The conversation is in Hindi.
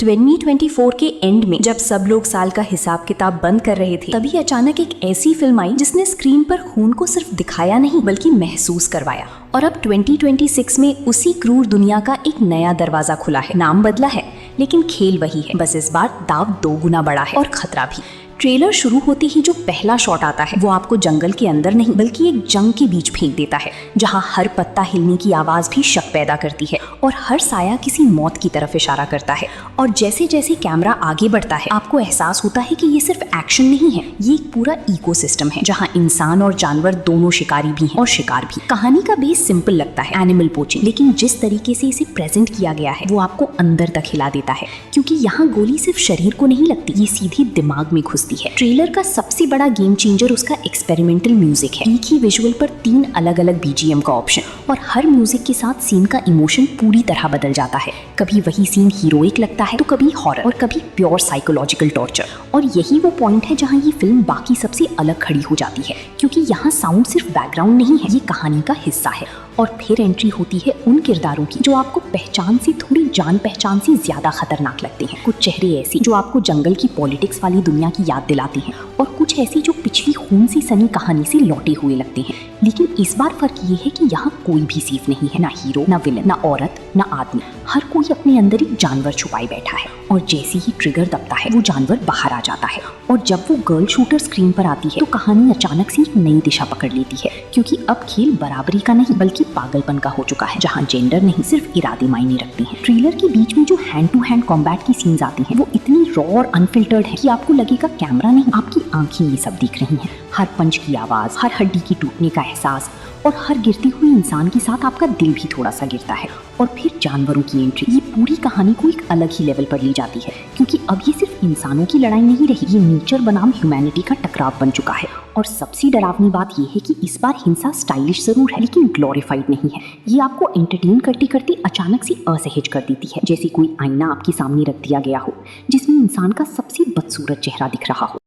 2024 के एंड में जब सब लोग साल का हिसाब किताब बंद कर रहे थे, तभी अचानक एक ऐसी फिल्म आई जिसने स्क्रीन पर खून को सिर्फ दिखाया नहीं बल्कि महसूस करवाया। और अब 2026 में उसी क्रूर दुनिया का एक नया दरवाजा खुला है। नाम बदला है लेकिन खेल वही है, बस इस बार दाव 2 गुना बढ़ा है और खतरा भी। ट्रेलर शुरू होते ही जो पहला शॉट आता है वो आपको जंगल के अंदर नहीं बल्कि एक जंग के बीच फेंक देता है, जहां हर पत्ता हिलने की आवाज भी शक पैदा करती है और हर साया किसी मौत की तरफ इशारा करता है। और जैसे जैसे कैमरा आगे बढ़ता है आपको एहसास होता है कि ये सिर्फ एक्शन नहीं है, ये एक पूरा इकोसिस्टम है जहां इंसान और जानवर दोनों शिकारी भी हैं और शिकार भी। कहानी का बेस सिंपल लगता है, एनिमल पोचिंग, लेकिन जिस तरीके से इसे प्रेजेंट किया गया है वो आपको अंदर तक हिला देता है, क्योंकि यहाँ गोली सिर्फ शरीर को नहीं लगती, ये सीधी दिमाग में घुसती है। ट्रेलर का सबसे बड़ा गेम चेंजर उसका एक्सपेरिमेंटल म्यूजिक है। एक ही विजुअल पर 3 अलग अलग बीजीएम का ऑप्शन, और हर म्यूजिक के साथ सीन का इमोशन पूरी तरह बदल जाता है। कभी वही सीन हीरोइक लगता है तो कभी हॉरर और कभी प्योर साइकोलॉजिकल टॉर्चर। और यही वो पॉइंट है जहाँ ये फिल्म बाकी सबसे अलग खड़ी हो जाती है, क्योंकि यहाँ साउंड सिर्फ बैकग्राउंड नहीं है, ये कहानी का हिस्सा है। और फिर एंट्री होती है उन किरदारों की जो आपको पहचान से थोड़ी जान पहचान से ज्यादा खतरनाक लगते हैं। कुछ चेहरे ऐसे जो आपको जंगल की पॉलिटिक्स वाली दुनिया की याद दिलाते हैं, और कुछ ऐसी जो पिछली खून सी सनी कहानी से लौटे हुए लगते हैं। लेकिन इस बार फर्क ये है कि यहाँ कोई भी सेफ नहीं है, ना हीरो, ना विलन, ना औरत, ना आदमी। हर कोई अपने अंदर एक जानवर छुपाए बैठा है, और जैसे ही ट्रिगर दबता है वो जानवर बाहर आ जाता है। और जब वो गर्ल शूटर स्क्रीन पर आती है तो कहानी अचानक से एक नई दिशा पकड़ लेती है, क्योंकि अब खेल बराबरी का नहीं बल्कि पागलपन का हो चुका है, जहाँ जेंडर नहीं सिर्फ इरादे मायने रखते हैं। ट्रेलर के बीच में जो हैंड टू हैंड कॉम्बैट की सीन्स आती हैं वो इतनी रॉ और अनफिल्टर्ड है कि आपको लगेगा कैमरा नहीं, आपकी आंखें ये सब दिख रही हैं। हर पंच की आवाज, हर हड्डी की टूटने का एहसास, और हर गिरते हुए इंसान के साथ आपका दिल भी थोड़ा सा गिरता है। और फिर जानवरों की एंट्री, ये पूरी कहानी को एक अलग ही लेवल पर ले जाती है, क्योंकि अब ये सिर्फ इंसानों की लड़ाई नहीं रही, ये नेचर बनाम ह्यूमैनिटी का टकराव बन चुका है। और सबसे डरावनी बात ये है कि इस बार हिंसा स्टाइलिश जरूर है लेकिन ग्लोरीफाइड नहीं है। ये आपको एंटरटेन करते करते अचानक से असहज कर देती है, जैसे कोई आईना आपके सामने रख दिया गया हो जिसमें इंसान का सबसे बदसूरत चेहरा दिख रहा हो।